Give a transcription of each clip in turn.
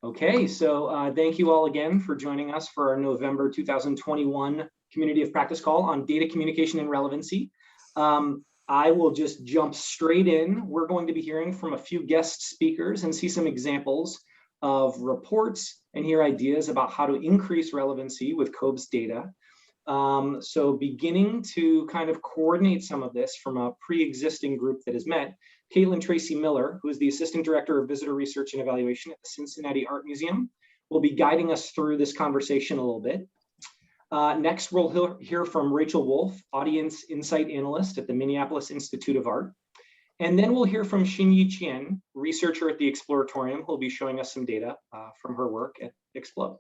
Okay, so thank you all again for joining us for our November 2021 Community of Practice call on data communication and relevancy. I will just jump straight in. We're going to be hearing from a few guest speakers and see some examples of reports and hear ideas about how to increase relevancy with COVES data. So beginning to kind of coordinate some of this from a pre-existing group that has met, Caitlin Tracey-Miller, who is the Assistant Director of Visitor Research and Evaluation at the Cincinnati Art Museum, will be guiding us through this conversation a little bit. Next, we'll hear from Rachel Wolff, Audience Insight Analyst at the Minneapolis Institute of Art. And then we'll hear from Hsin-Yi Chien, researcher at the Exploratorium, who'll be showing us some data from her work at Explo.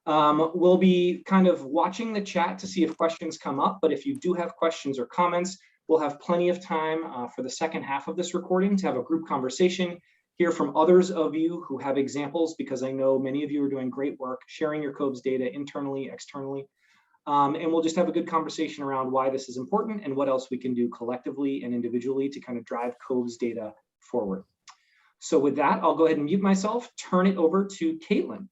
We'll be kind of watching the chat to see if questions come up, but if you do have questions or comments, we'll have plenty of time for the second half of this recording to have a group conversation, hear from others of you who have examples, because I know many of you are doing great work sharing your COVES data internally, externally. And we'll just have a good conversation around why this is important and what else we can do collectively and individually to kind of drive COVES data forward. So with that, I'll go ahead and mute myself, turn it over to Caitlin.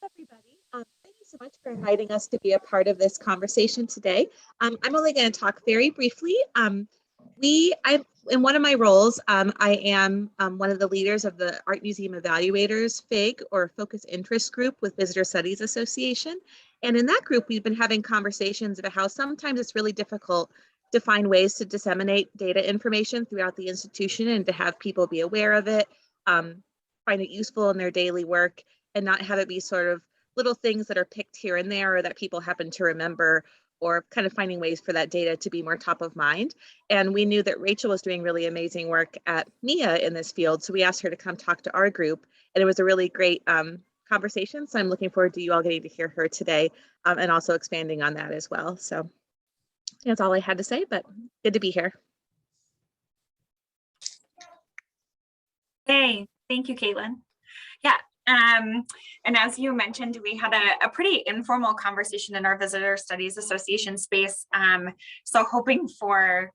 Everybody, thank you so much for inviting us to be a part of this conversation today. I'm only going to talk very briefly. In one of my roles, I am one of the leaders of the Art Museum Evaluators FIG, or Focus Interest Group with Visitor Studies Association. And in that group, we've been having conversations about how sometimes it's really difficult to find ways to disseminate data information throughout the institution and to have people be aware of it, find it useful in their daily work, and not have it be sort of little things that are picked here and there or that people happen to remember, or kind of finding ways for that data to be more top of mind. And we knew that Rachel was doing really amazing work at MIA in this field, so we asked her to come talk to our group, and it was a really great conversation. So I'm looking forward to you all getting to hear her today and also expanding on that as well. So that's all I had to say, but good to be here. Hey, thank you, Caitlin. Yeah. And as you mentioned, we had a pretty informal conversation in our Visitor Studies Association space. So hoping for,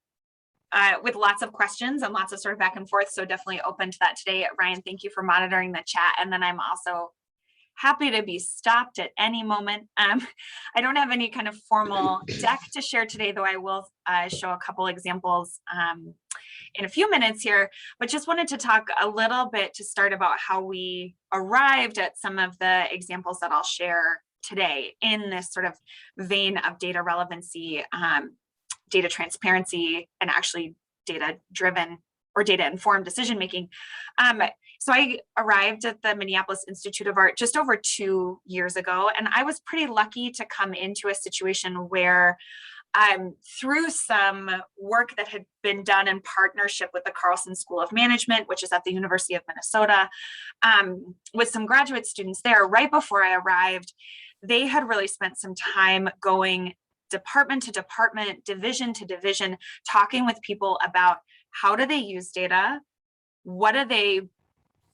with lots of questions and lots of sort of back and forth. So definitely open to that today. Ryan, thank you for monitoring the chat. And then I'm also happy to be stopped at any moment. I don't have any kind of formal deck to share today, though I will show a couple examples in a few minutes here, but just wanted to talk a little bit to start about how we arrived at some of the examples that I'll share today in this sort of vein of data relevancy, data transparency, and actually data-driven or data-informed decision-making. So I arrived at the Minneapolis Institute of Art just over 2 years ago, and I was pretty lucky to come into a situation where through some work that had been done in partnership with the Carlson School of Management, which is at the University of Minnesota, with some graduate students there, right before I arrived, they had really spent some time going department to department, division to division, talking with people about how do they use data, what do they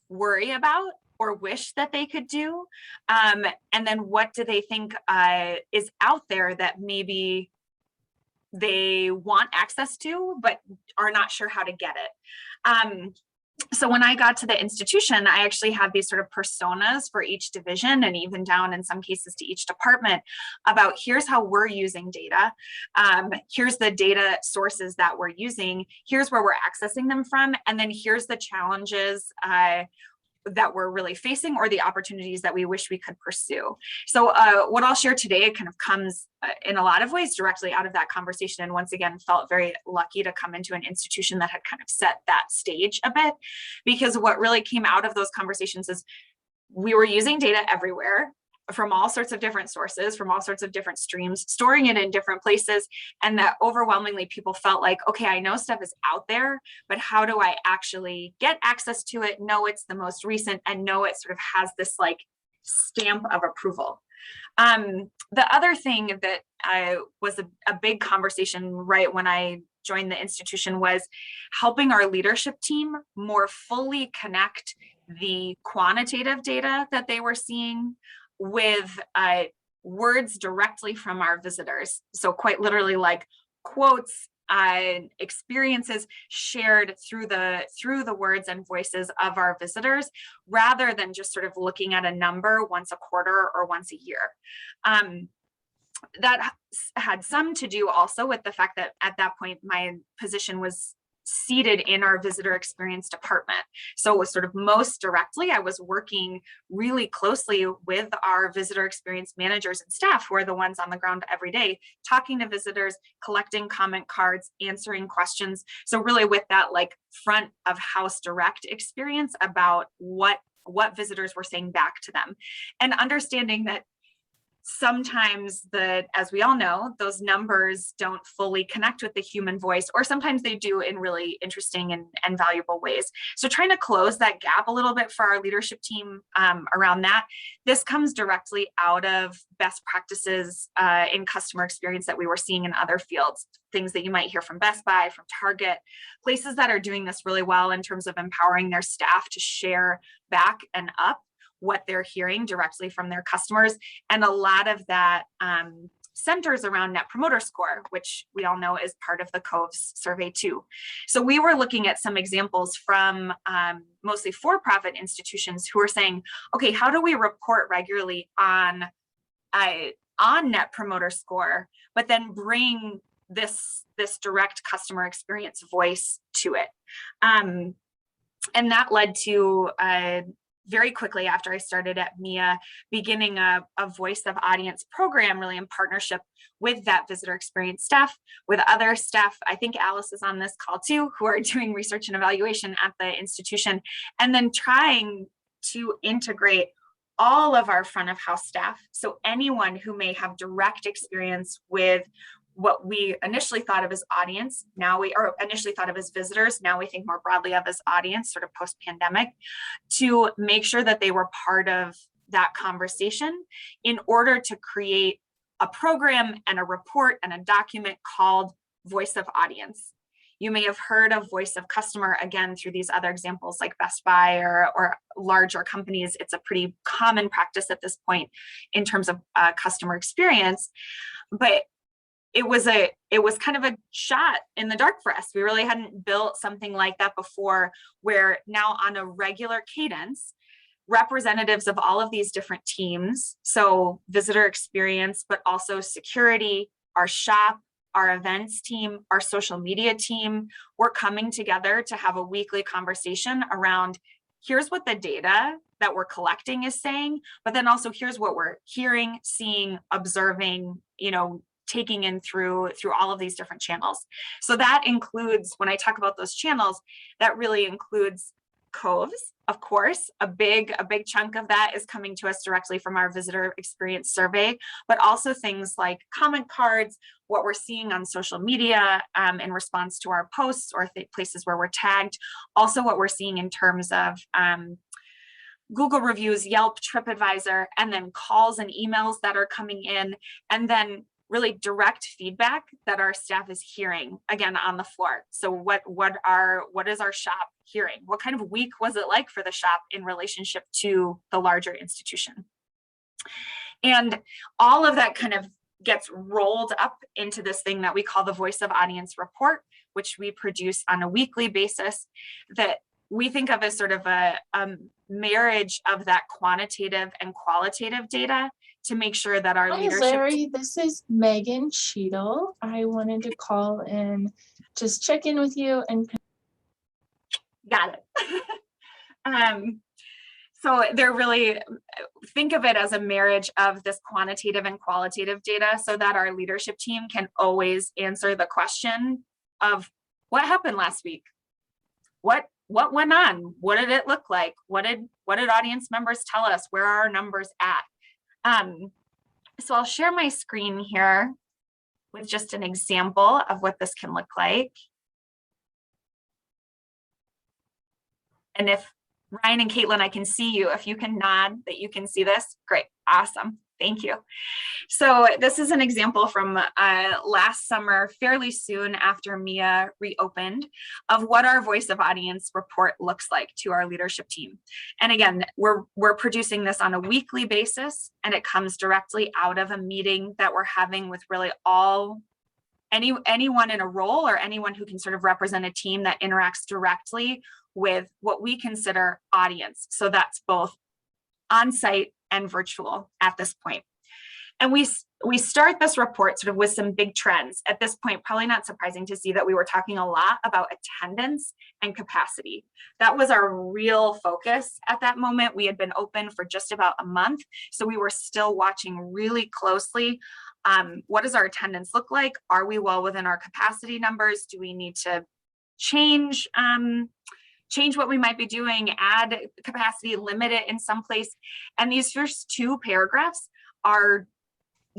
worry about or wish that they could do, and then what do they think is out there that maybe they want access to, but are not sure how to get it. So when I got to the institution, I actually had these sort of personas for each division and even down in some cases to each department about here's how we're using data. Here's the data sources that we're using. Here's where we're accessing them from. And then here's the challenges that we're really facing or the opportunities that we wish we could pursue. So what I'll share today kind of comes in a lot of ways directly out of that conversation. And once again, felt very lucky to come into an institution that had kind of set that stage a bit, because what really came out of those conversations is we were using data everywhere from all sorts of different sources, from all sorts of different streams, storing it in different places. And that overwhelmingly people felt like, okay, I know stuff is out there, but how do I actually get access to it, know it's the most recent, and know it sort of has this like stamp of approval. The other thing that was a big conversation right when I joined the institution was helping our leadership team more fully connect the quantitative data that they were seeing with words directly from our visitors. So quite literally like quotes, experiences shared through the words and voices of our visitors, rather than just sort of looking at a number once a quarter or once a year. That had some to do also with the fact that at that point, my position was seated in our visitor experience department. So it was sort of most directly, I was working really closely with our visitor experience managers and staff, who are the ones on the ground every day, talking to visitors, collecting comment cards, answering questions. So really with that like front of house direct experience about what visitors were saying back to them, and understanding that sometimes as we all know, those numbers don't fully connect with the human voice, or sometimes they do in really interesting and valuable ways. So trying to close that gap a little bit for our leadership team around that. This comes directly out of best practices in customer experience that we were seeing in other fields, things that you might hear from Best Buy, from Target, places that are doing this really well in terms of empowering their staff to share back and up what they're hearing directly from their customers. And a lot of that centers around Net Promoter Score, which we all know is part of the COVES survey too. So we were looking at some examples from mostly for-profit institutions who are saying, okay, how do we report regularly on Net Promoter Score, but then bring this direct customer experience voice to it? And that led to very quickly after I started at MIA, beginning a voice of audience program, really in partnership with that visitor experience staff, with other staff. I think Alice is on this call too, who are doing research and evaluation at the institution, and then trying to integrate all of our front of house staff. So anyone who may have direct experience with what we initially thought of as audience, initially thought of as visitors, now we think more broadly of as audience, sort of post-pandemic, to make sure that they were part of that conversation in order to create a program and a report and a document called Voice of Audience. You may have heard of Voice of Customer, again, through these other examples like Best Buy or larger companies. It's a pretty common practice at this point in terms of customer experience. But it was kind of a shot in the dark for us. We really hadn't built something like that before, where now on a regular cadence, representatives of all of these different teams, so visitor experience, but also security, our shop, our events team, our social media team, we're coming together to have a weekly conversation around, here's what the data that we're collecting is saying, but then also here's what we're hearing, seeing, observing, taking in through all of these different channels. So that includes, when I talk about those channels, that really includes COVES, of course. A big chunk of that is coming to us directly from our visitor experience survey, but also things like comment cards, what we're seeing on social media in response to our posts or places where we're tagged. Also what we're seeing in terms of Google reviews, Yelp, TripAdvisor, and then calls and emails that are coming in, and then really direct feedback that our staff is hearing, again, on the floor. So what is our shop hearing? What kind of week was it like for the shop in relationship to the larger institution? And all of that kind of gets rolled up into this thing that we call the Voice of Audience report, which we produce on a weekly basis, that we think of as sort of a marriage of that quantitative and qualitative data to make sure that our leadership. Hi, Larry. This is Megan Cheadle. I wanted to call and just check in with you and. Got it. So they're really, think of it as a marriage of this quantitative and qualitative data so that our leadership team can always answer the question of what happened last week? What went on? What did it look like? What did audience members tell us? Where are our numbers at? So I'll share my screen here with just an example of what this can look like. And if Ryan and Caitlin, I can see you. If you can nod that you can see this, great, awesome, thank you. So this is an example from last summer, fairly soon after MIA reopened, of what our Voice of Audience report looks like to our leadership team. And again, we're producing this on a weekly basis, and it comes directly out of a meeting that we're having with really all anyone in a role or anyone who can sort of represent a team that interacts directly with what we consider audience. So that's both on-site and virtual at this point. And we start this report sort of with some big trends. At this point, probably not surprising to see that we were talking a lot about attendance and capacity. That was our real focus at that moment. We had been open for just about a month, so we were still watching really closely. What does our attendance look like? Are we well within our capacity numbers? Do we need to change what we might be doing, add capacity, limit it in some place? And these first two paragraphs are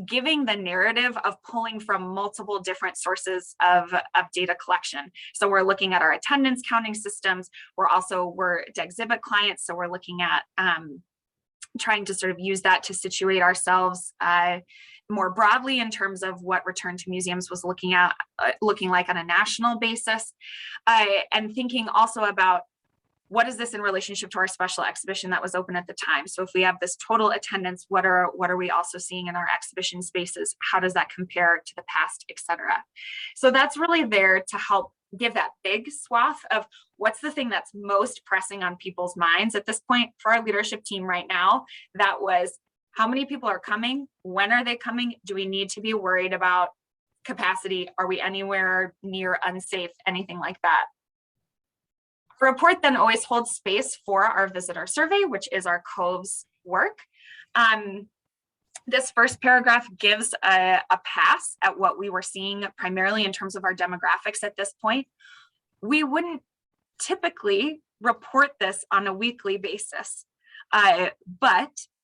giving the narrative of pulling from multiple different sources of data collection. So we're looking at our attendance counting systems. We're to exhibit clients. So we're looking at trying to sort of use that to situate ourselves more broadly in terms of what return to museums was looking like on a national basis, and thinking also about what is this in relationship to our special exhibition that was open at the time. So if we have this total attendance, what are we also seeing in our exhibition spaces? How does that compare to the past, et cetera? So that's really there to help give that big swath of what's the thing that's most pressing on people's minds at this point. For our leadership team right now, that was how many people are coming? When are they coming? Do we need to be worried about capacity? Are we anywhere near unsafe? Anything like that. The report then always holds space for our visitor survey, which is our COVES work. This first paragraph gives a pass at what we were seeing primarily in terms of our demographics at this point. We wouldn't typically report this on a weekly basis,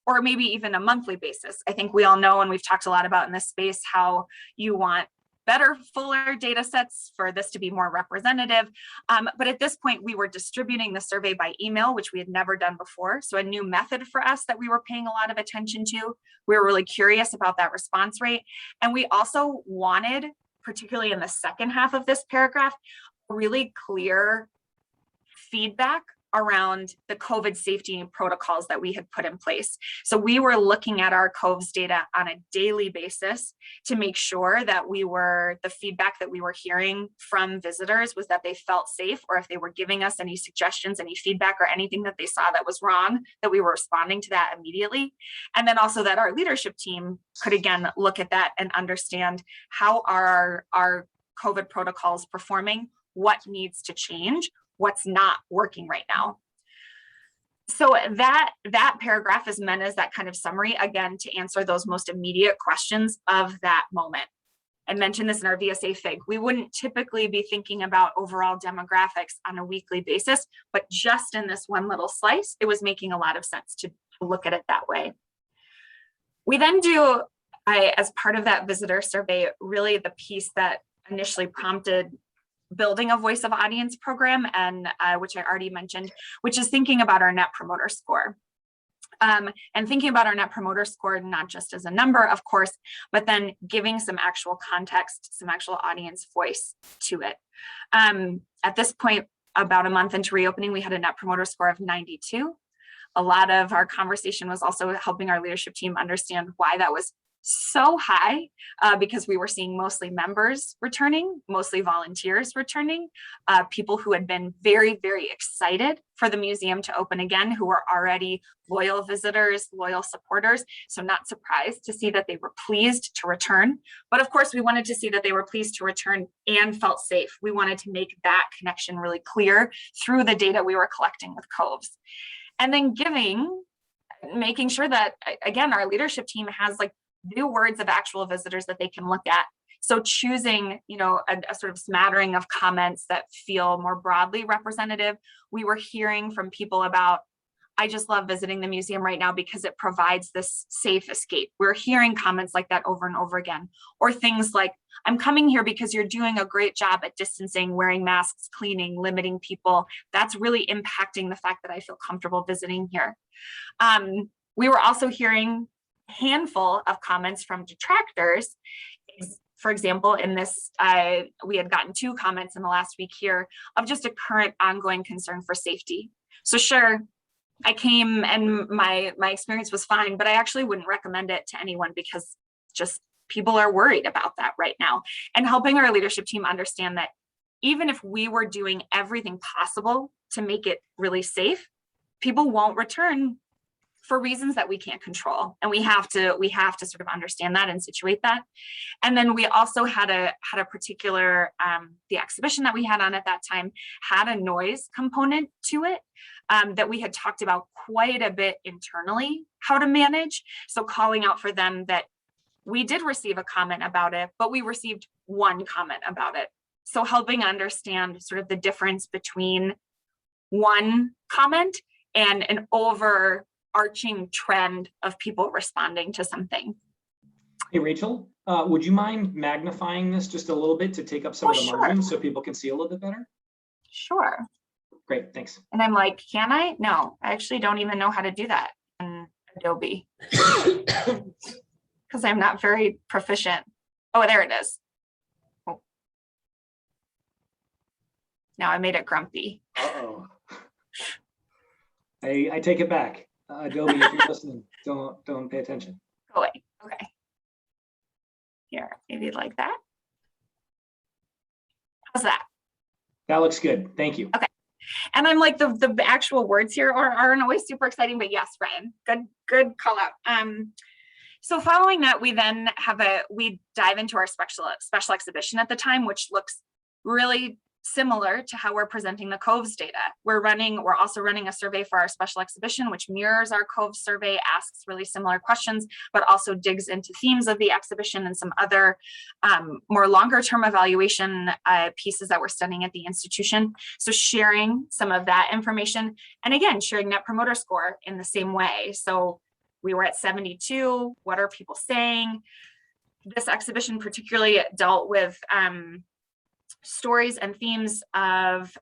or maybe even a monthly basis. I think we all know, and we've talked a lot about in this space, how you want better, fuller data sets for this to be more representative. But at this point, we were distributing the survey by email, which we had never done before. So a new method for us that we were paying a lot of attention to. We were really curious about that response rate. And we also wanted, particularly in the second half of this paragraph, really clear feedback around the COVID safety protocols that we had put in place. So we were looking at our COVES data on a daily basis to make sure that the feedback that we were hearing from visitors was that they felt safe, or if they were giving us any suggestions, any feedback, or anything that they saw that was wrong, that we were responding to that immediately. And then also that our leadership team could again look at that and understand how are our COVID protocols performing, what needs to change, what's not working right now. So that paragraph is meant as that kind of summary, again, to answer those most immediate questions of that moment. I mentioned this in our VSA FIG. We wouldn't typically be thinking about overall demographics on a weekly basis, but just in this one little slice, it was making a lot of sense to look at it that way. We then do, as part of that visitor survey, really the piece that initially prompted building a voice of audience program, and which I already mentioned, which is thinking about our Net Promoter Score. And thinking about our Net Promoter Score, not just as a number, of course, but then giving some actual context, some actual audience voice to it. At this point, about a month into reopening, we had a Net Promoter Score of 92. A lot of our conversation was also helping our leadership team understand why that was so high, because we were seeing mostly members returning, mostly volunteers returning, people who had been very, very excited for the museum to open again, who were already loyal visitors, loyal supporters. So not surprised to see that they were pleased to return. But of course, we wanted to see that they were pleased to return and felt safe. We wanted to make that connection really clear through the data we were collecting with COVES. And then making sure that, again, our leadership team has new words of actual visitors that they can look at. So choosing, a sort of smattering of comments that feel more broadly representative. We were hearing from people about, I just love visiting the museum right now because it provides this safe escape. We're hearing comments like that over and over again, or things like, I'm coming here because you're doing a great job at distancing, wearing masks, cleaning, limiting people. That's really impacting the fact that I feel comfortable visiting here. We were also hearing handful of comments from detractors. For example, in this, we had gotten 2 comments in the last week here of just a current ongoing concern for safety. So sure, I came and my experience was fine, but I actually wouldn't recommend it to anyone because just people are worried about that right now, and helping our leadership team understand that even if we were doing everything possible to make it really safe, people won't return for reasons that we can't control. And we have to sort of understand that and situate that. And then we also had a particular, the exhibition that we had on at that time had a noise component to it that we had talked about quite a bit internally, how to manage. So calling out for them that we did receive a comment about it, but we received one comment about it. So helping understand sort of the difference between one comment and an overarching trend of people responding to something. Hey, Rachel, would you mind magnifying this just a little bit to take up some of the margins so people can see a little bit better? Sure. Great, thanks. And I'm like, can I? No, I actually don't even know how to do that in Adobe because I'm not very proficient. Oh, there it is. Oh. Now I made it grumpy. Uh-oh. I take it back. Adobe, if you're listening, don't pay attention. Go away. Okay. Here, maybe like that. How's that? That looks good. Thank you. Okay. And I'm like, the actual words here aren't always super exciting, but yes, Ryan, good call out. So following that, we then we dive into our special exhibition at the time, which looks really similar to how we're presenting the COVES data. We're also running a survey for our special exhibition, which mirrors our COVES survey, asks really similar questions, but also digs into themes of the exhibition and some other more longer term evaluation pieces that we're studying at the institution. So sharing some of that information, and again, sharing Net Promoter Score in the same way. So we were at 72, what are people saying? This exhibition particularly dealt with stories and themes of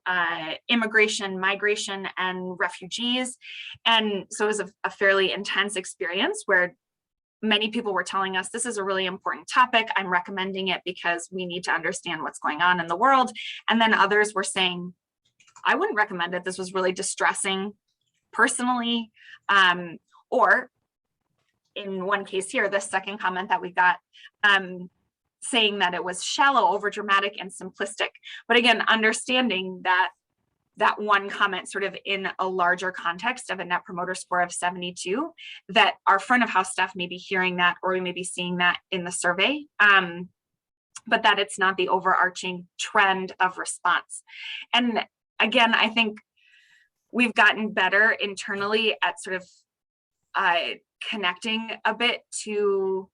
immigration, migration, and refugees. And so it was a fairly intense experience where many people were telling us, this is a really important topic. I'm recommending it because we need to understand what's going on in the world. And then others were saying, I wouldn't recommend it. This was really distressing personally. Or in one case here, the second comment that we got, saying that it was shallow, overdramatic, and simplistic. But again, understanding that one comment sort of in a larger context of a Net Promoter Score of 72, that our front of house staff may be hearing that, or we may be seeing that in the survey, but that it's not the overarching trend of response. And again, I think we've gotten better internally at sort of connecting a bit to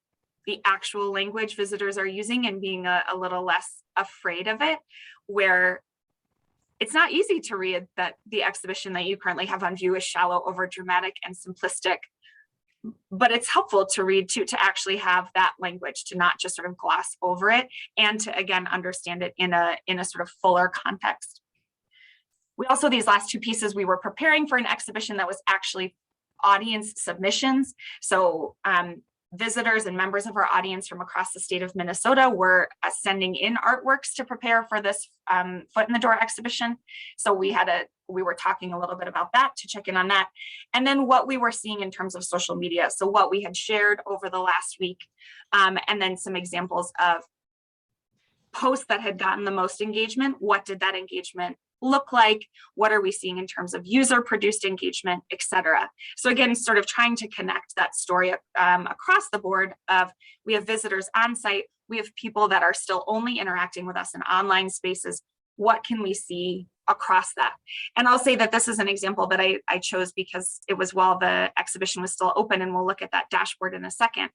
the actual language visitors are using and being a little less afraid of it, where it's not easy to read that the exhibition that you currently have on view is shallow, overdramatic, and simplistic, but it's helpful to read to actually have that language, to not just sort of gloss over it, and to again understand it in a sort of fuller context. We also, these last two pieces, we were preparing for an exhibition that was actually audience submissions. So visitors and members of our audience from across the state of Minnesota were sending in artworks to prepare for this Foot in the Door exhibition. So we were talking a little bit about that to check in on that. And then what we were seeing in terms of social media. So what we had shared over the last week, and then some examples of posts that had gotten the most engagement. What did that engagement look like? What are we seeing in terms of user produced engagement, et cetera? So again, sort of trying to connect that story across the board of, we have visitors on site, we have people that are still only interacting with us in online spaces. What can we see across that? And I'll say that this is an example that I chose because it was while the exhibition was still open, and we'll look at that dashboard in a second.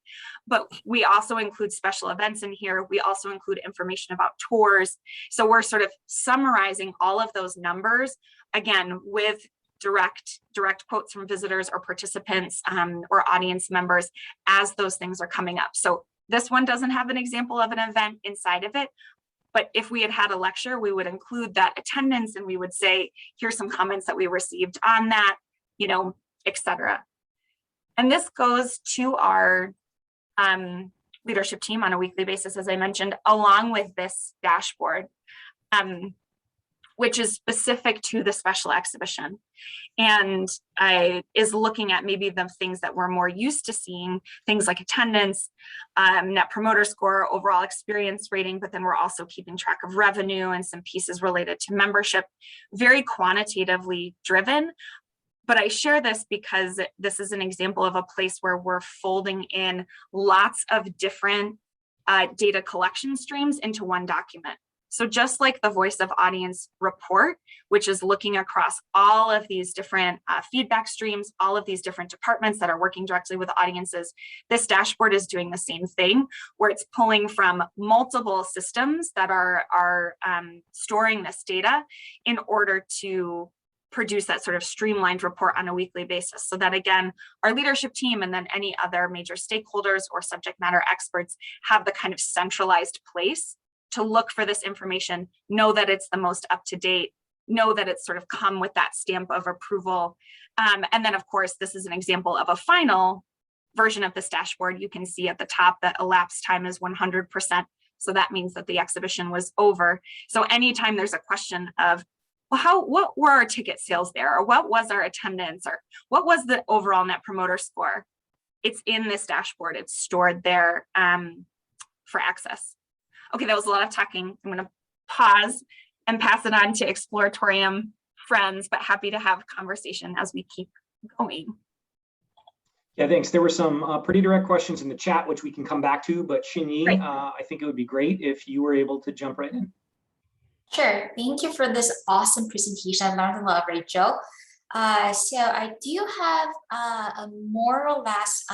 But we also include special events in here. We also include information about tours. So we're sort of summarizing all of those numbers, again, with direct quotes from visitors or participants or audience members as those things are coming up. So this one doesn't have an example of an event inside of it, but if we had had a lecture, we would include that attendance and we would say, here's some comments that we received on that, you know, et cetera. And this goes to our leadership team on a weekly basis, as I mentioned, along with this dashboard. which is specific to the special exhibition, and is looking at maybe the things that we're more used to seeing, things like attendance, net promoter score, overall experience rating, but then we're also keeping track of revenue and some pieces related to membership, very quantitatively driven. But I share this because this is an example of a place where we're folding in lots of different data collection streams into one document. So just like the Voice of Audience report, which is looking across all of these different feedback streams, all of these different departments that are working directly with audiences, this dashboard is doing the same thing, where it's pulling from multiple systems that are storing this data in order to produce that sort of streamlined report on a weekly basis, so that again, our leadership team and then any other major stakeholders or subject matter experts have the kind of centralized place to look for this information, know that it's the most up to date, know that it's sort of come with that stamp of approval. And then of course, this is an example of a final version of this dashboard. You can see at the top that elapsed time is 100%. So that means that the exhibition was over. So anytime there's a question of, well, what were our ticket sales there? Or what was our attendance? Or what was the overall net promoter score? It's in this dashboard. It's stored there for access. Okay, that was a lot of talking. I'm going to pause and pass it on to Exploratorium friends, but happy to have conversation as we keep going. Yeah, thanks. There were some pretty direct questions in the chat, which we can come back to, but Hsin-Yi, Right. I think it would be great if you were able to jump right in. Sure. Thank you for this awesome presentation. I learned a lot, Rachel. So I do have a more or less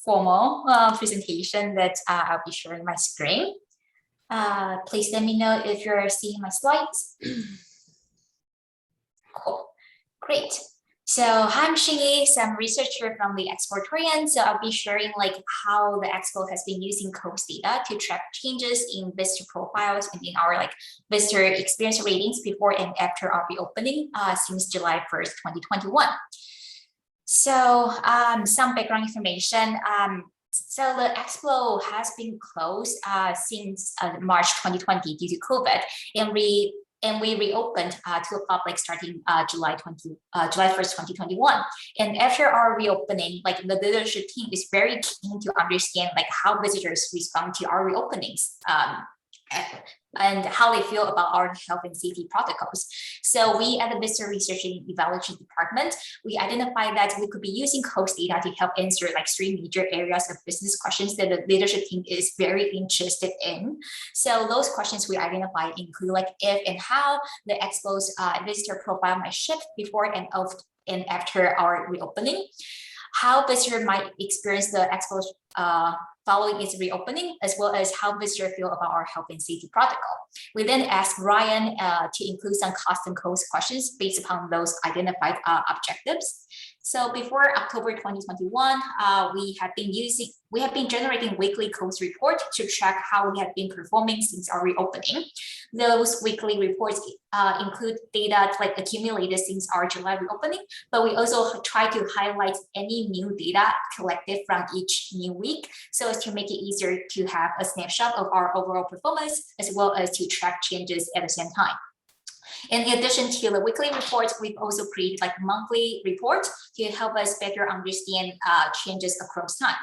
formal presentation that I'll be sharing my screen. Please let me know if you're seeing my slides. Cool. Great. So I'm Hsin-Yi, so I'm a researcher from the Exploratorium. So I'll be sharing like how the Expo has been using COVES data to track changes in visitor profiles and in our like visitor experience ratings before and after our reopening since July 1st, 2021. So some background information. So the Expo has been closed since March 2020 due to COVID, and we reopened to the public starting July 1st, 2021. And after our reopening, like the leadership team is very keen to understand like how visitors respond to our reopenings and how they feel about our health and safety protocols. So we at the Visitor Research and Evaluation Department, we identified that we could be using COVES data to help answer like 3 major areas of business questions that the leadership team is very interested in. So those questions we identified include like if and how the Expo's visitor profile might shift before and after our reopening, how visitor might experience the Expo following its reopening, as well as how visitors feel about our health and safety protocol. We then asked Ryan to include some custom COVES questions based upon those identified objectives. So before October 2021, we have been generating weekly COVES report to track how we have been performing since our reopening. Those weekly reports include data like accumulated since our July reopening, but we also try to highlight any new data collected from each new week, so as to make it easier to have a snapshot of our overall performance, as well as to track changes at the same time. In addition to the weekly reports, we've also created like monthly reports to help us better understand changes across time.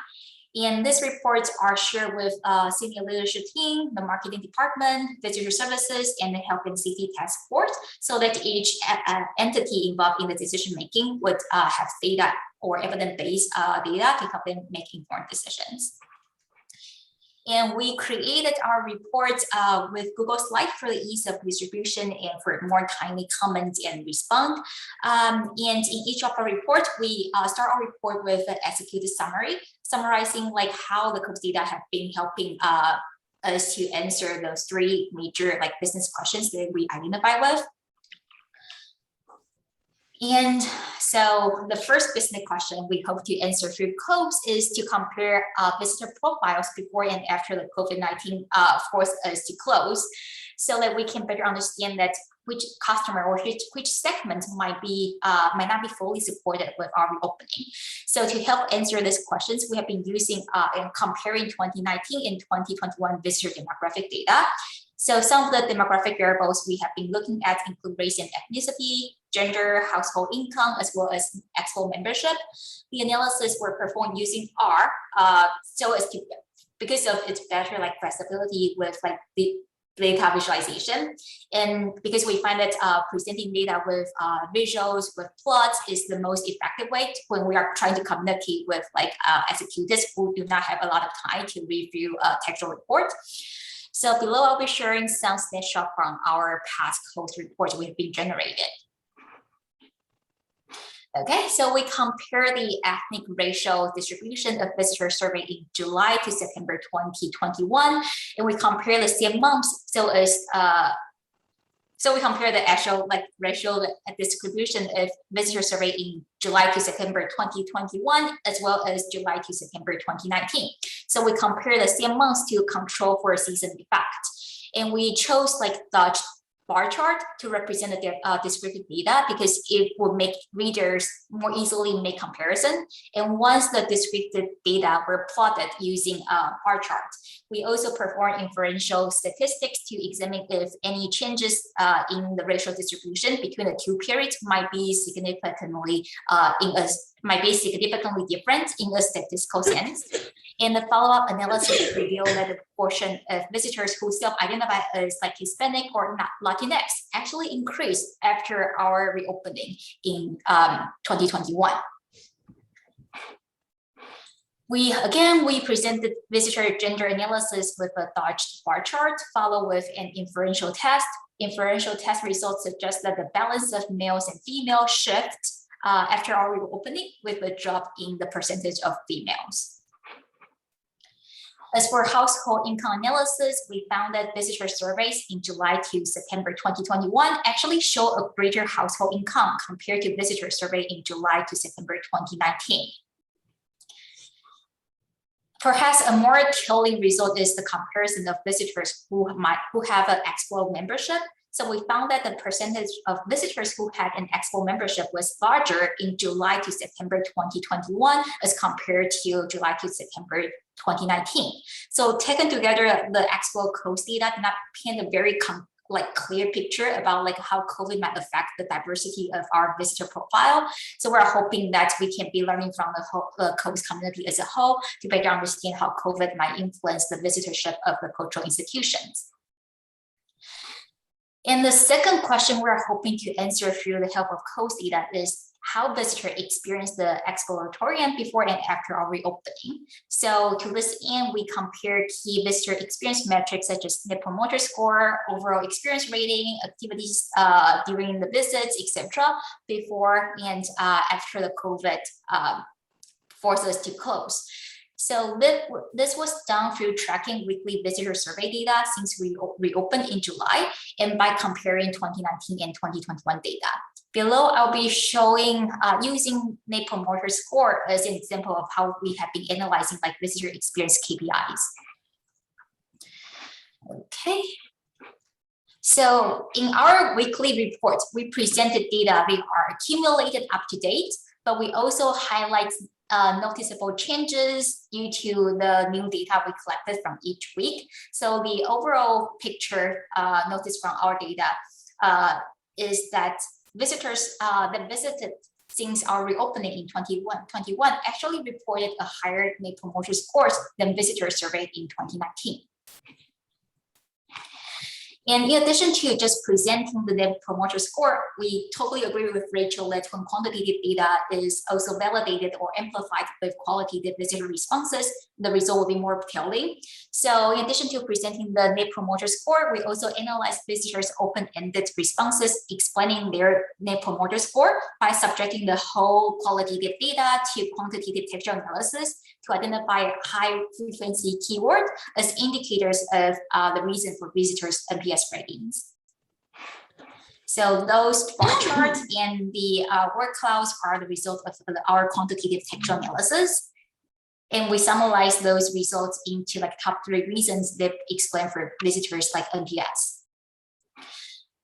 And these reports are shared with senior leadership team, the marketing department, visitor services, and the health and safety task force, so that each entity involved in the decision making would have data or evidence-based data to help them make informed decisions. And we created our reports with Google Slides for the ease of distribution and for more timely comment and respond. And in each of our reports, we start our report with an executed summary, summarizing like how the COVES data have been helping us to answer those 3 major like business questions that we identify with. And so the first business question we hope to answer through COVES is to compare visitor profiles before and after the COVID-19 forced us to close, so that we can better understand that which customer or which segment might not be fully supported with our reopening. So to help answer these questions, we have been using and comparing 2019 and 2021 visitor demographic data. So some of the demographic variables we have been looking at include race and ethnicity, gender, household income, as well as Expo membership. The analysis were performed using R, so as to, because of its better like flexibility with like the data visualization, and because we find that presenting data with visuals, with plots is the most effective way when we are trying to communicate with like executives who do not have a lot of time to review a textual report. So below I'll be sharing some snapshot from our past COVES reports we've been generated. Okay, so we compare the ethnic racial distribution of visitor survey in July to September 2021, and we compare the same months. So we compare the actual like racial distribution of visitor survey in July to September 2021, as well as July to September 2019. So we compare the same months to control for a season effect, and we chose like the bar chart to represent the descriptive data because it will make readers more easily make comparison. And once the descriptive data were plotted using a bar chart, we also perform inferential statistics to examine if any changes in the racial distribution between the two periods might be significantly different in a statistical sense. And the follow-up analysis revealed that the proportion of visitors who self-identify as like Hispanic or not Latinx actually increased after our reopening in 2021. We presented visitor gender analysis with a dodged bar chart, followed with an inferential test. Inferential test results suggest that the balance of males and females shift after our reopening with a drop in the percentage of females. As for household income analysis, we found that visitor surveys in July to September 2021 actually show a greater household income compared to visitor survey in July to September 2019. Perhaps a more telling result is the comparison of visitors who have an Expo membership. So we found that the percentage of visitors who had an Expo membership was larger in July to September 2021 as compared to July to September 2019. So taken together, the Expo COVES data did not paint a very clear picture about like how COVID might affect the diversity of our visitor profile. So we're hoping that we can be learning from the whole COVES community as a whole to better understand how COVID might influence the visitorship of the cultural institutions. And the second question we're hoping to answer through the help of COVES data is how visitors experience the Exploratorium before and after our reopening. So to this end, we compare key visitor experience metrics such as Net Promoter Score, overall experience rating, activities during the visits, etc., before and after the COVID forced us to close. So this was done through tracking weekly visitor survey data since we reopened in July and by comparing 2019 and 2021 data. Below, I'll be showing using Net Promoter Score as an example of how we have been analyzing like visitor experience KPIs. Okay. So in our weekly reports, we presented data we are accumulated up to date, but we also highlight noticeable changes due to the new data we collected from each week. So the overall picture noticed from our data is that visitors that visited since our reopening in 2021 actually reported a higher Net Promoter Scores than visitors surveyed in 2019. And in addition to just presenting the Net Promoter Score, we totally agree with Rachel that when quantitative data is also validated or amplified with qualitative visitor responses, the result will be more telling. So in addition to presenting the Net Promoter Score, we also analyzed visitors' open-ended responses explaining their Net Promoter Score by subjecting the whole qualitative data to quantitative textual analysis to identify high-frequency keywords as indicators of the reason for visitors' NPS ratings. So those bar charts and the word clouds are the result of our quantitative textual analysis. And we summarize those results into like top 3 reasons that explain for visitors like NPS.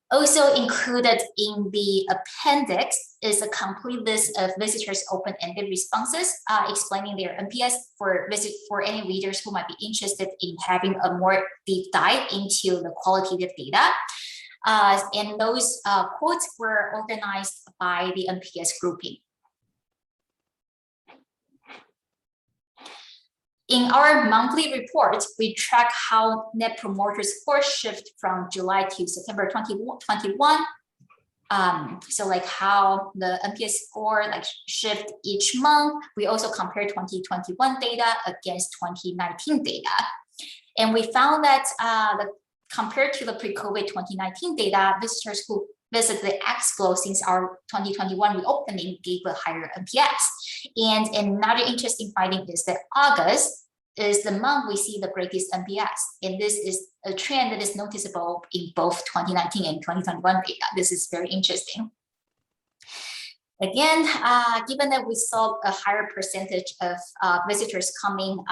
Also included in the appendix is a complete list of visitors' open-ended responses, explaining their NPS for any readers who might be interested in having a more deep dive into the qualitative data. And those quotes were organized by the NPS grouping. In our monthly report, we track how Net Promoter Score shift from July to September 2021. So like how the NPS score like shift each month. We also compare 2021 data against 2019 data. And we found that compared to the pre-COVID 2019 data, visitors who visit the Expo since our 2021 reopening gave a higher NPS. And another interesting finding is that August is the month we see the greatest NPS. And this is a trend that is noticeable in both 2019 and 2021 data. This is very interesting. Again, given that we saw a higher percentage of visitors coming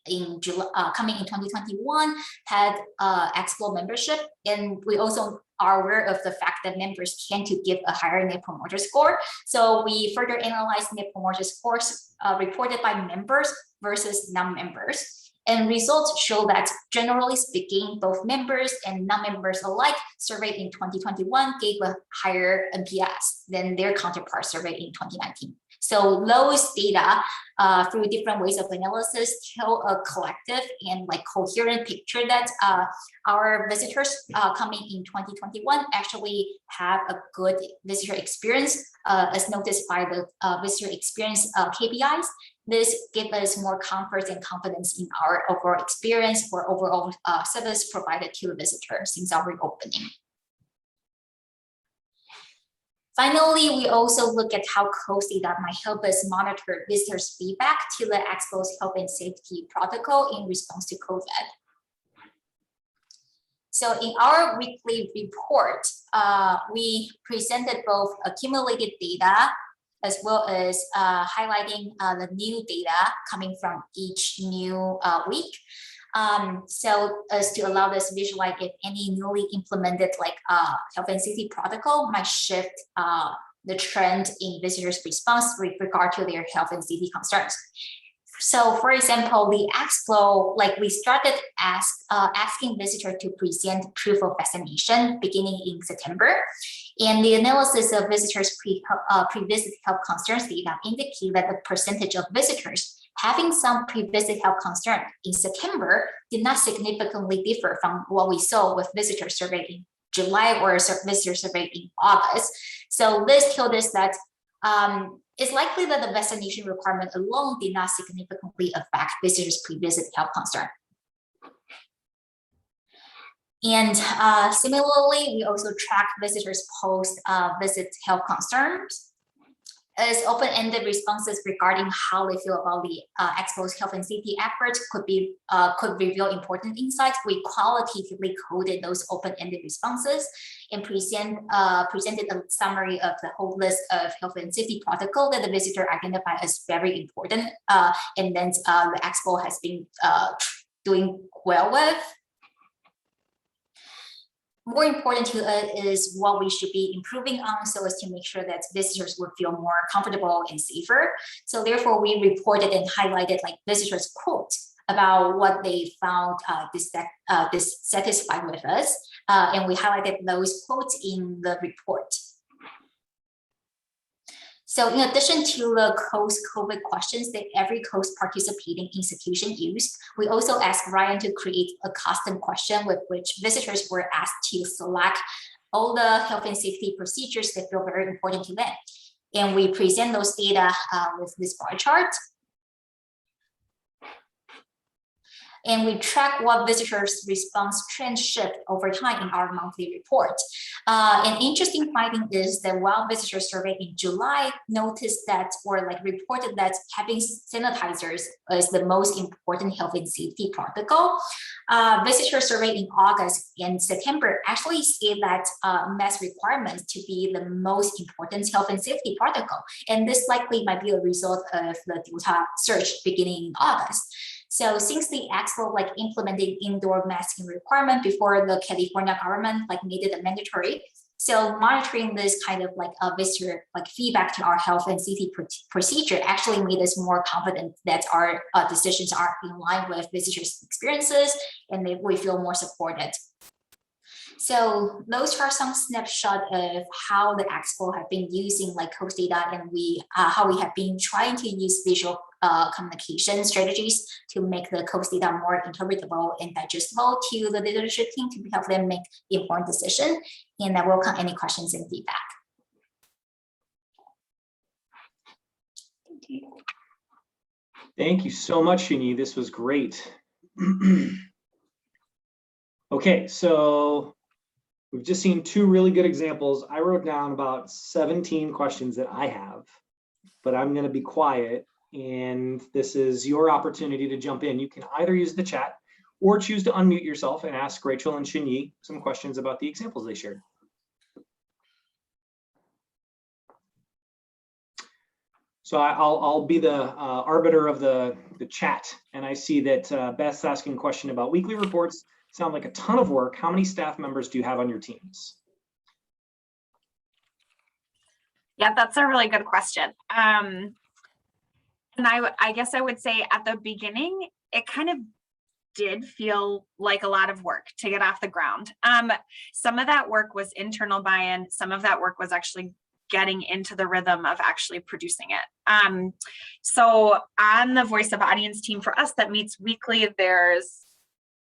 in 2021 had Expo membership, and we also are aware of the fact that members tend to give a higher Net Promoter Score. So we further analyzed Net Promoter Scores reported by members versus non-members. And results show that generally speaking, both members and non-members alike surveyed in 2021 gave a higher NPS than their counterparts surveyed in 2019. So those data through different ways of analysis tell a collective and like coherent picture that our visitors coming in 2021 actually have a good visitor experience as noticed by the visitor experience KPIs. This gives us more comfort and confidence in our overall experience or overall service provided to the visitor since our reopening. Finally, we also look at how COVES data might help us monitor visitors' feedback to the Expo's health and safety protocol in response to COVID. So in our weekly report, we presented both accumulated data as well as highlighting the new data coming from each new week. So as to allow us to visualize if any newly implemented like health and safety protocol might shift the trend in visitors' response with regard to their health and safety concerns. So for example, the Expo, like we started asking visitors to present proof of vaccination beginning in September. And the analysis of visitors' pre-visit health concerns data indicate that the percentage of visitors having some pre-visit health concern in September did not significantly differ from what we saw with visitors surveyed in July or visitors surveyed in August. So this told us that it's likely that the vaccination requirement alone did not significantly affect visitors' pre-visit health concern. And similarly, we also track visitors' post-visit health concerns as open-ended responses regarding how they feel about the Expo's health and safety efforts could reveal important insights. We qualitatively coded those open-ended responses and presented a summary of the whole list of health and safety protocol that the visitor identified as very important, and then the Expo has been doing well with. More important to us is what we should be improving on so as to make sure that visitors would feel more comfortable and safer. So therefore, we reported and highlighted like visitors' quotes about what they found dissatisfied with us. And we highlighted those quotes in the report. So in addition to the COVES COVID questions that every COVES participating institution used, we also asked Ryan to create a custom question with which visitors were asked to select all the health and safety procedures that feel very important to them. And we present those data with this bar chart. And we track what visitors' response trend shift over time in our monthly report. An interesting finding is that while visitors surveyed in July noticed that or like reported that having sanitizers is the most important health and safety protocol, visitors surveyed in August and September actually say that mask requirements to be the most important health and safety protocol. And this likely might be a result of the Delta surge beginning in August. So since the Expo like implemented indoor masking requirement before the California government like made it mandatory, so monitoring this kind of like a visitor like feedback to our health and safety procedure actually made us more confident that our decisions are in line with visitors' experiences, and we feel more supported. So those are some snapshots of how the Expo have been using like COVES data, and how we have been trying to use visual communication strategies to make the COVES data more interpretable and digestible to the leadership team to help them make informed decisions. And I welcome any questions and feedback. Thank you. Thank you so much, Hsin-Yi. This was great. Okay, so we've just seen two really good examples. I wrote down about 17 questions that I have, but I'm going to be quiet, and this is your opportunity to jump in. You can either use the chat or choose to unmute yourself and ask Rachel and Hsin-Yi some questions about the examples they shared. So I'll be the arbiter of the chat, and I see that Beth's asking a question about weekly reports. Sound like a ton of work. How many staff members do you have on your teams? Yeah, that's a really good question. And I guess I would say at the beginning, it kind of did feel like a lot of work to get off the ground. Some of that work was internal buy-in. Some of that work was actually getting into the rhythm of actually producing it. So on the Voice of Audience team for us that meets weekly, there's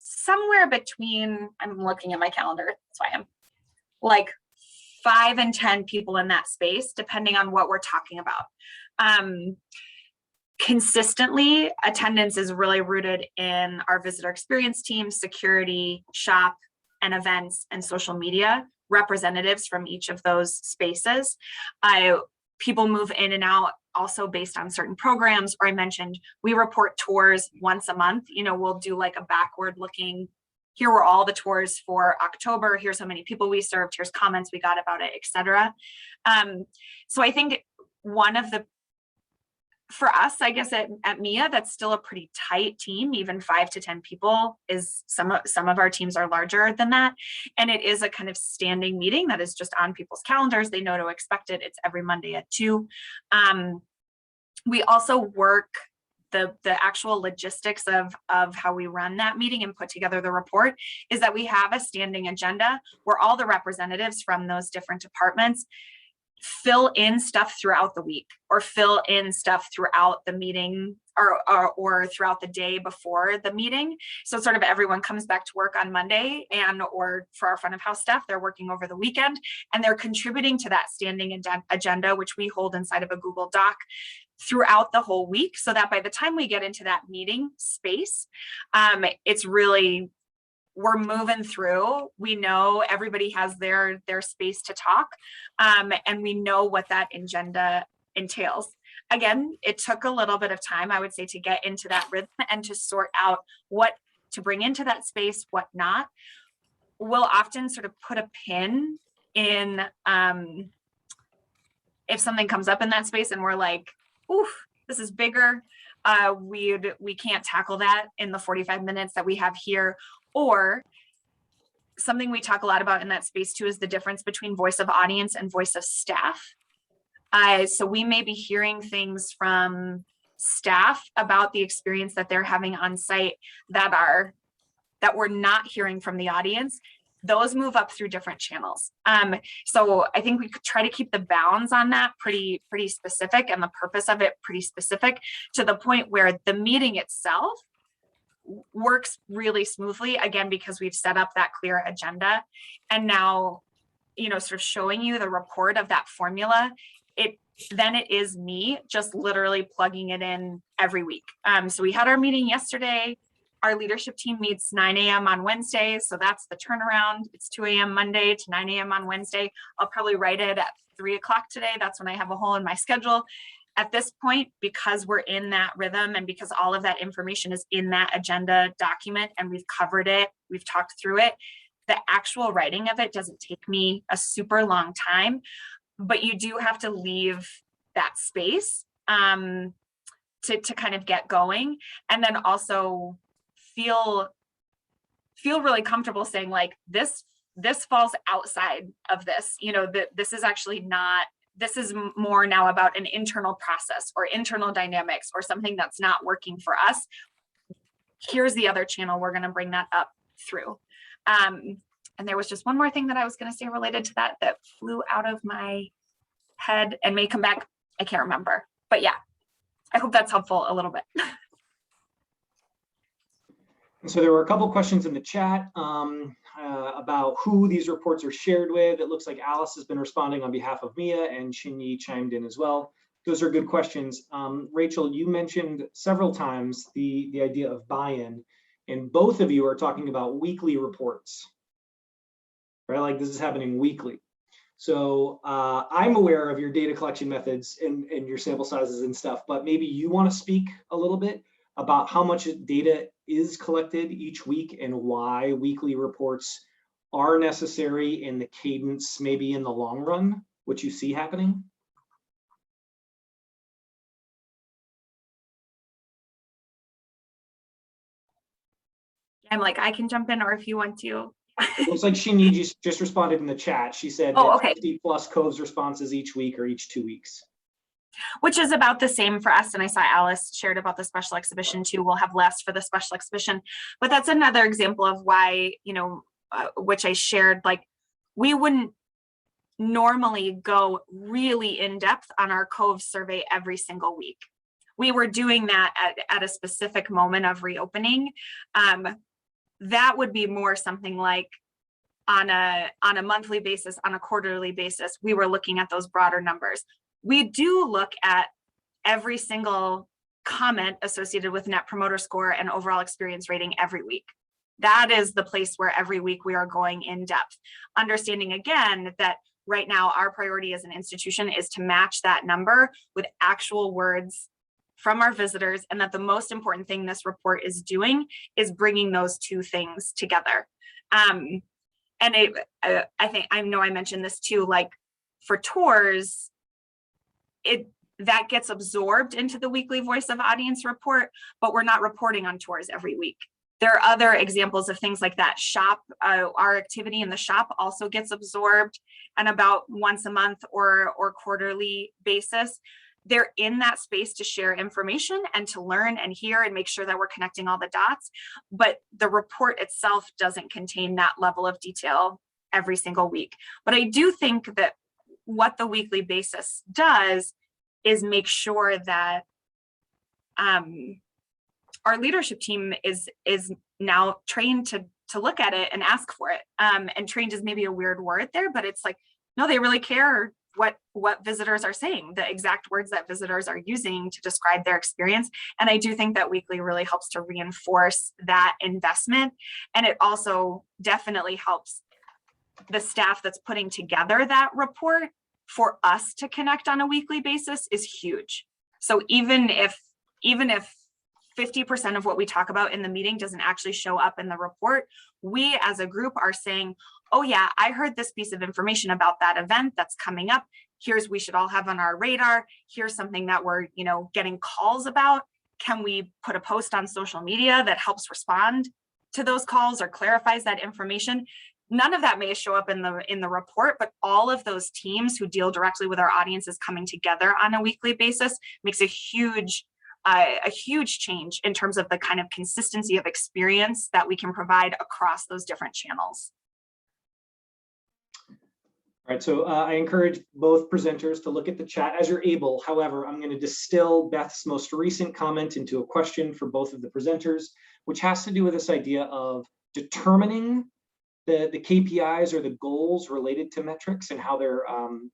somewhere between, I'm looking at my calendar, that's why I'm like 5 and 10 people in that space, depending on what we're talking about. Consistently, attendance is really rooted in our visitor experience team, security, shop, and events, and social media, representatives from each of those spaces. People move in and out also based on certain programs, or I mentioned we report tours once a month. You know, we'll do like a backward looking, here were all the tours for October, here's how many people we served, here's comments we got about it, etc. So I think one of the, for us, I guess at MIA, that's still a pretty tight team. Even 5 to 10 people is some of our teams are larger than that. And it is a kind of standing meeting that is just on people's calendars. They know to expect it. It's every Monday at 2. We also work the actual logistics of how we run that meeting and put together the report is that we have a standing agenda where all the representatives from those different departments fill in stuff throughout the week, or fill in stuff throughout the meeting, or throughout the day before the meeting. So sort of everyone comes back to work on Monday, and or for our front of house staff, they're working over the weekend, and they're contributing to that standing agenda, which we hold inside of a Google Doc throughout the whole week, so that by the time we get into that meeting space, it's really, we're moving through. We know everybody has their space to talk, and we know what that agenda entails. Again, it took a little bit of time, I would say, to get into that rhythm and to sort out what to bring into that space, what not. We'll often sort of put a pin in if something comes up in that space and we're like, oof, this is bigger. We can't tackle that in the 45 minutes that we have here. Or something we talk a lot about in that space too is the difference between voice of audience and voice of staff. So we may be hearing things from staff about the experience that they're having on site that we're not hearing from the audience. Those move up through different channels. So I think we could try to keep the bounds on that pretty specific, and the purpose of it pretty specific, to the point where the meeting itself works really smoothly, again, because we've set up that clear agenda. And now, you know, sort of showing you the report of that formula, then it is me just literally plugging it in every week. So we had our meeting yesterday. Our leadership team meets 9 a.m. on Wednesday. So that's the turnaround. It's 2 a.m. Monday to 9 a.m. on Wednesday. I'll probably write it at 3 o'clock today. That's when I have a hole in my schedule. At this point, because we're in that rhythm and because all of that information is in that agenda document and we've covered it, we've talked through it, the actual writing of it doesn't take me a super long time, but you do have to leave that space to kind of get going, and then also feel really comfortable saying like this falls outside of this, you know, that this is actually not, this is more now about an internal process or internal dynamics or something that's not working for us. Here's the other channel we're going to bring that up through. And there was just one more thing that I was going to say related to that flew out of my head and may come back. I can't remember, but yeah, I hope that's helpful a little bit. And so there were a couple questions in the chat about who these reports are shared with. It looks like Alice has been responding on behalf of Mia, and Hsin-Yi chimed in as well. Those are good questions. Rachel, you mentioned several times the idea of buy-in, and both of you are talking about weekly reports, right? Like this is happening weekly. So I'm aware of your data collection methods and your sample sizes and stuff, but maybe you want to speak a little bit about how much data is collected each week and why weekly reports are necessary in the cadence, maybe in the long run, what you see happening. I'm like, I can jump in, or if you want to. It looks like Hsin-Yi just responded in the chat. She said Oh, okay. 50 plus COVES responses each week or each 2 weeks. Which is about the same for us. And I saw Alice shared about the special exhibition too. We'll have less for the special exhibition, but that's another example of why, you know, which I shared, like we wouldn't normally go really in depth on our COVES survey every single week. We were doing that at a specific moment of reopening. That would be more something like on a monthly basis, on a quarterly basis, we were looking at those broader numbers. We do look at every single comment associated with Net Promoter Score and overall experience rating every week. That is the place where every week we are going in depth, understanding again that right now our priority as an institution is to match that number with actual words from our visitors, and that the most important thing this report is doing is bringing those two things together. And I know I mentioned this too, like for tours, that gets absorbed into the weekly Voice of Audience report, but we're not reporting on tours every week. There are other examples of things like that. Shop, our activity in the shop also gets absorbed on about once a month or quarterly basis. They're in that space to share information and to learn and hear and make sure that we're connecting all the dots. But the report itself doesn't contain that level of detail every single week. But I do think that what the weekly basis does is make sure that our leadership team is now trained to look at it and ask for it. And trained is maybe a weird word there, but it's like, no, they really care what visitors are saying, the exact words that visitors are using to describe their experience. And I do think that weekly really helps to reinforce that investment. And it also definitely helps the staff that's putting together that report for us to connect on a weekly basis is huge. So even if 50% of what we talk about in the meeting doesn't actually show up in the report, we as a group are saying, oh yeah, I heard this piece of information about that event that's coming up. We should all have on our radar. Here's something that we're, getting calls about. Can we put a post on social media that helps respond to those calls or clarifies that information? None of that may show up in the report, but all of those teams who deal directly with our audiences coming together on a weekly basis makes a huge change in terms of the kind of consistency of experience that we can provide across those different channels. All right, so I encourage both presenters to look at the chat as you're able. However, I'm going to distill Beth's most recent comment into a question for both of the presenters, which has to do with this idea of determining the KPIs or the goals related to metrics and how they're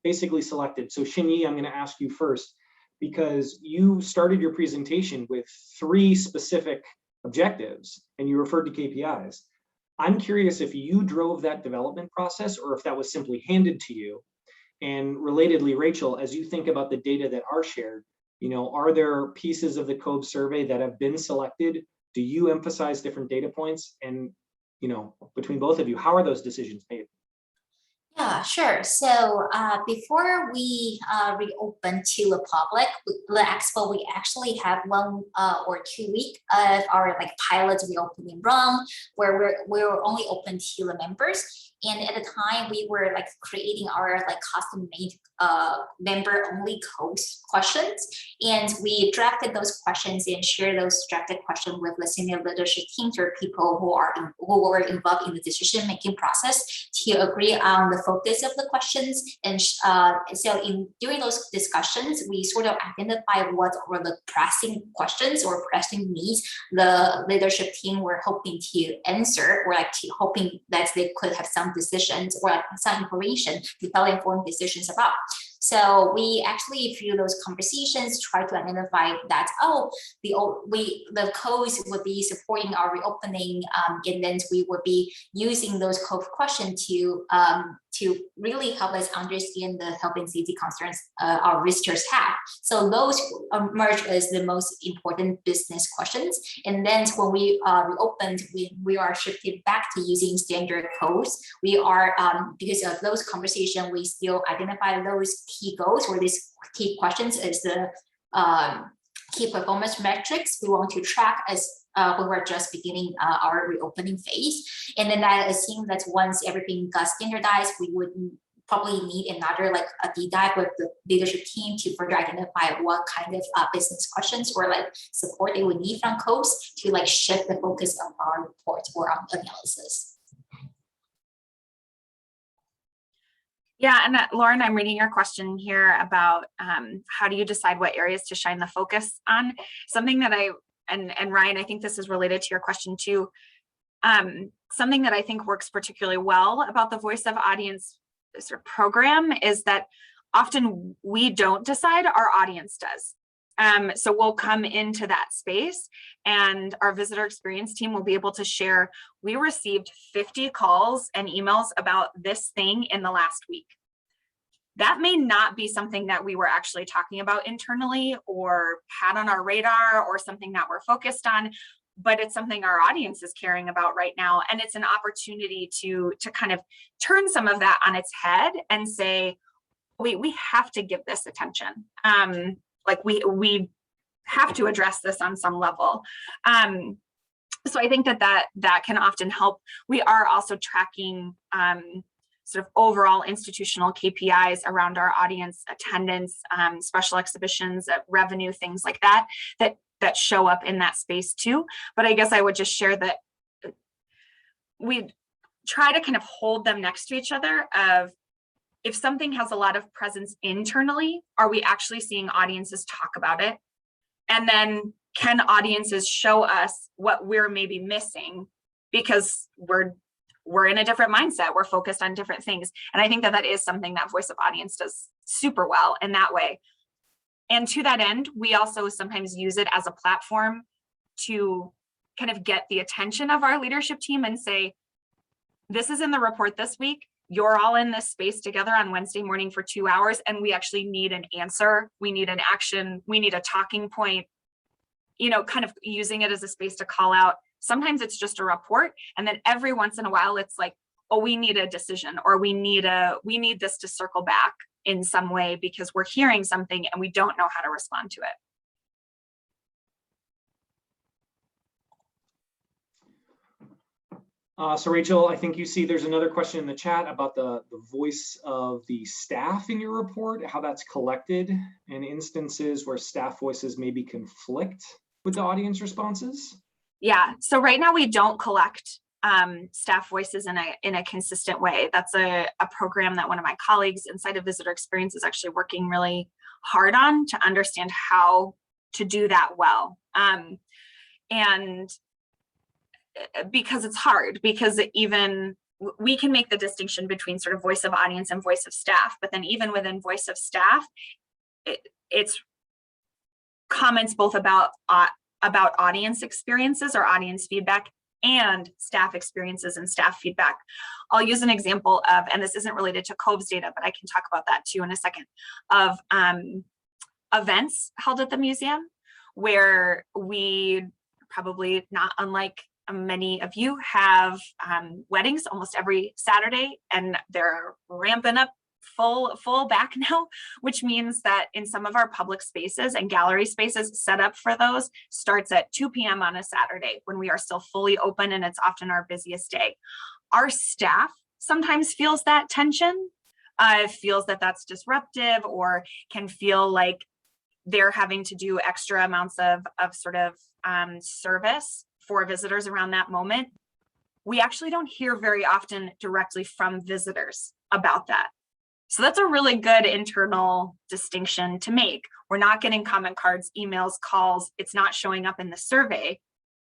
basically selected. So Hsin-Yi, I'm going to ask you first, because you started your presentation with 3 specific objectives and you referred to KPIs. I'm curious if you drove that development process or if that was simply handed to you. And relatedly, Rachel, as you think about the data that are shared, are there pieces of the COVES survey that have been selected? Do you emphasize different data points? And between both of you, how are those decisions made? Yeah, sure. So before we reopen to the public, the expo, we actually have 1 or 2 weeks of our like pilot reopening run, where we were only open to the members. And at the time, we were like creating our like custom-made member-only COVES questions, and we drafted those questions and shared those drafted questions with the senior leadership teams or people who were involved in the decision-making process to agree on the focus of the questions. And so in during those discussions, we sort of identify what were the pressing questions or pressing needs the leadership team were hoping to answer, or like hoping that they could have some decisions or like some information to help inform decisions about. So we actually, through those conversations, try to identify that, the COVES would be supporting our reopening, and then we would be using those COVES questions to really help us understand the health and safety concerns our visitors have. So those emerge as the most important business questions. And then when we reopened, we are shifted back to using standard COVES. We are, because of those conversations, we still identify those key goals or these key questions as the key performance metrics we want to track as when we're just beginning our reopening phase. And then I assume that once everything got standardized, we would probably need another like a deep dive with the leadership team to further identify what kind of business questions or like support they would need from COVES to like shift the focus of our report or our analysis. Yeah, and Lauren, I'm reading your question here about how do you decide what areas to shine the focus on? Something that and Ryan, I think this is related to your question too. Something that I think works particularly well about the Voice of Audience sort of program is that often we don't decide, our audience does. So we'll come into that space and our visitor experience team will be able to share, we received 50 calls and emails about this thing in the last week. That may not be something that we were actually talking about internally or had on our radar or something that we're focused on, but it's something our audience is caring about right now. And it's an opportunity to kind of turn some of that on its head and say, we have to give this attention. Like we have to address this on some level. So I think that can often help. We are also tracking sort of overall institutional KPIs around our audience attendance, special exhibitions, revenue, things like that show up in that space too. But I guess I would just share that we try to kind of hold them next to each other of, if something has a lot of presence internally, are we actually seeing audiences talk about it? And then can audiences show us what we're maybe missing because we're in a different mindset, we're focused on different things. And I think that is something that Voice of Audience does super well in that way. And to that end, we also sometimes use it as a platform to kind of get the attention of our leadership team and say, this is in the report this week. You're all in this space together on Wednesday morning for 2 hours, and we actually need an answer. We need an action. We need a talking point, kind of using it as a space to call out. Sometimes it's just a report. And then every once in a while, it's like, oh, we need a decision, or we need this to circle back in some way because we're hearing something and we don't know how to respond to it. So Rachel, I think you see there's another question in the chat about the voice of the staff in your report, how that's collected, and instances where staff voices maybe conflict with the audience responses. Yeah, so right now we don't collect staff voices in a consistent way. That's a program that one of my colleagues inside of Visitor Experience is actually working really hard on to understand how to do that well. And because it's hard, because even we can make the distinction between sort of voice of audience and voice of staff, but then even within voice of staff, it's comments both about audience experiences or audience feedback and staff experiences and staff feedback. I'll use an example of, and this isn't related to COVES data, but I can talk about that too in a second, of events held at the museum where we, probably not unlike many of you have weddings almost every Saturday, and they're ramping up full back now, which means that in some of our public spaces and gallery spaces, set up for those starts at 2 p.m. on a Saturday when we are still fully open, and it's often our busiest day. Our staff sometimes feels that tension, feels that that's disruptive, or can feel like they're having to do extra amounts of sort of service for visitors around that moment. We actually don't hear very often directly from visitors about that. So that's a really good internal distinction to make. We're not getting comment cards, emails, calls. It's not showing up in the survey,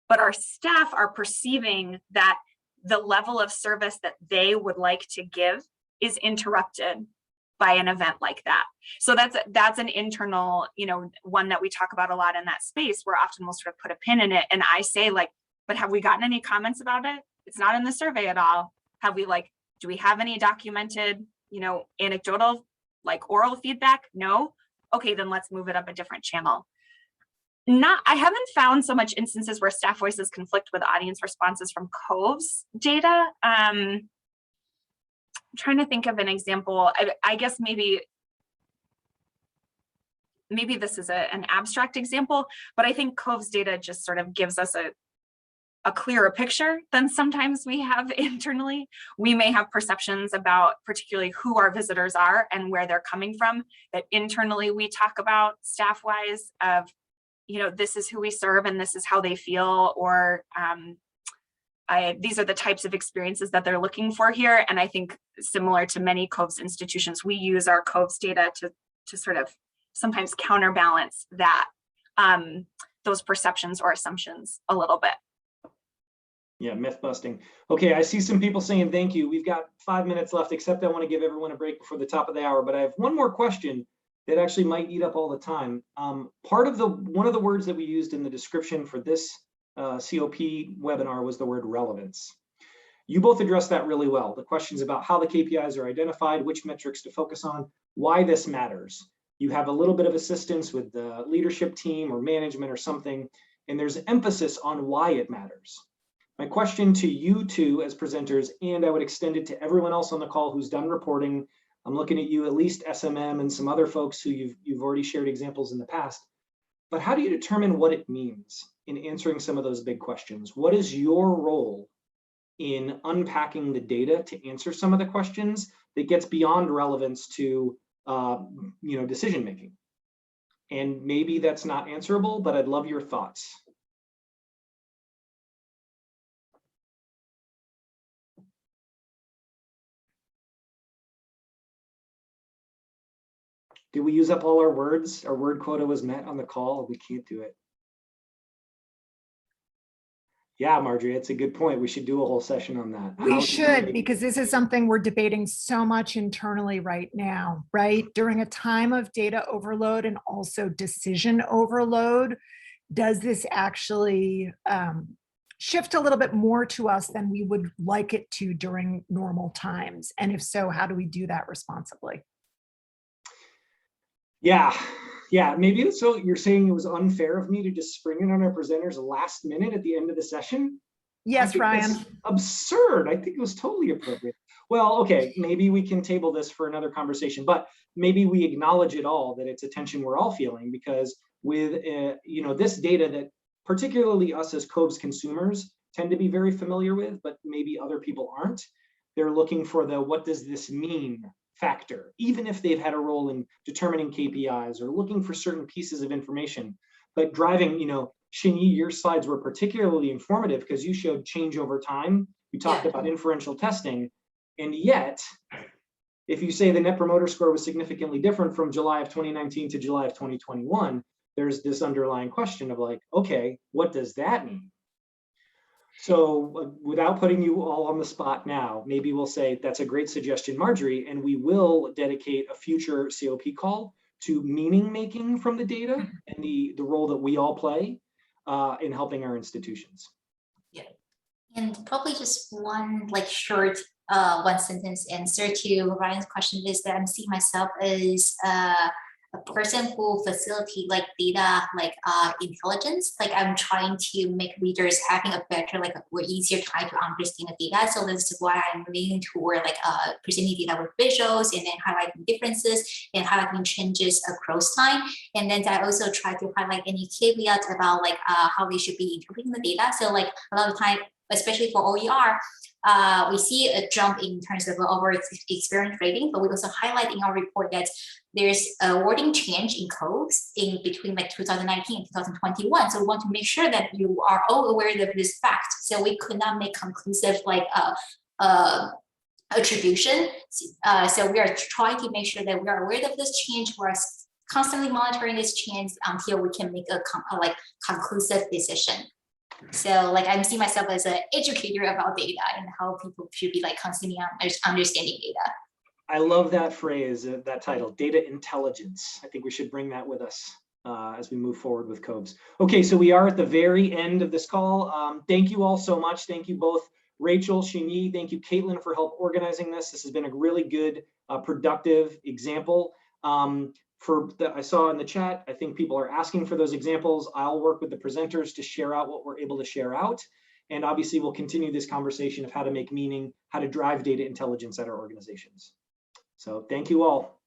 but our staff are perceiving that the level of service that they would like to give is interrupted by an event like that. So that's an internal, one that we talk about a lot in that space, where often we'll sort of put a pin in it. And I say, like, but have we gotten any comments about it? It's not in the survey at all. Have we, do we have any documented, anecdotal, oral feedback? No. Okay, then let's move it up a different channel. I haven't found so much instances where staff voices conflict with audience responses from COVES data. I'm trying to think of an example. I guess maybe this is an abstract example, but I think COVES data just sort of gives us a clearer picture than sometimes we have internally. We may have perceptions about particularly who our visitors are and where they're coming from, that internally we talk about staff-wise of, this is who we serve and this is how they feel, or these are the types of experiences that they're looking for here. And I think similar to many COVES institutions, we use our COVES data to sort of sometimes counterbalance that, those perceptions or assumptions a little bit. Yeah, myth busting. Okay, I see some people saying thank you. We've got 5 minutes left, except I want to give everyone a break before the top of the hour, but I have one more question that actually might eat up all the time. One of the words that we used in the description for this COP webinar was the word relevance. You both addressed that really well. The questions about how the KPIs are identified, which metrics to focus on, why this matters. You have a little bit of assistance with the leadership team or management or something, and there's emphasis on why it matters. My question to you two as presenters, and I would extend it to everyone else on the call who's done reporting. I'm looking at you, at least SMM and some other folks who you've already shared examples in the past. But how do you determine what it means in answering some of those big questions? What is your role in unpacking the data to answer some of the questions that gets beyond relevance to decision making? And maybe that's not answerable, but I'd love your thoughts. Did we use up all our words? Our word quota was met on the call. We can't do it. Yeah, Marjorie, it's a good point. We should do a whole session on that. We should, because this is something we're debating so much internally right now, right? During a time of data overload and also decision overload, does this actually shift a little bit more to us than we would like it to during normal times? And if so, how do we do that responsibly? Yeah, maybe so. You're saying it was unfair of me to just spring it on our presenters last minute at the end of the session? Yes, Ryan. That's absurd. I think it was totally appropriate. Well, okay, maybe we can table this for another conversation, but maybe we acknowledge it all, that it's a tension we're all feeling, because with this data that particularly us as COVES consumers tend to be very familiar with, but maybe other people aren't. They're looking for the what does this mean factor, even if they've had a role in determining KPIs or looking for certain pieces of information. But driving, Hsin-Yi, your slides were particularly informative because you showed change over time. You talked about inferential testing. And yet, if you say the Net Promoter Score was significantly different from July of 2019 to July of 2021, there's this underlying question of okay, what does that mean? So without putting you all on the spot now, maybe we'll say that's a great suggestion, Marjorie, and we will dedicate a future COP call to meaning making from the data and the role that we all play in helping our institutions. Yeah, and probably just one short one sentence answer to Ryan's question is that I'm seeing myself as a person who facilitate like data like intelligence. Like I'm trying to make readers having a better like or easier time to understand the data. So this is why I'm leaning toward like presenting data with visuals and then highlighting differences and highlighting changes across time. And then I also try to highlight any caveats about like how they should be interpreting the data. So like a lot of time, especially for OER, we see a jump in terms of overall experience rating, but we also highlight in our report that there's a wording change in COVES in between like 2019 and 2021. So we want to make sure that you are all aware of this fact. So we could not make conclusive like attribution. So we are trying to make sure that we are aware of this change. We're constantly monitoring this change until we can make a conclusive decision. So like I'm seeing myself as an educator about data and how people should be like constantly understanding data. I love that phrase, that title, data intelligence. I think we should bring that with us as we move forward with COVES. Okay, so we are at the very end of this call. Thank you all so much. Thank you both, Rachel, Hsin-Yi. Thank you, Caitlin, for help organizing this. This has been a really good, productive example. I saw in the chat, I think people are asking for those examples. I'll work with the presenters to share out what we're able to share out. And obviously we'll continue this conversation of how to make meaning, how to drive data intelligence at our organizations. So thank you all.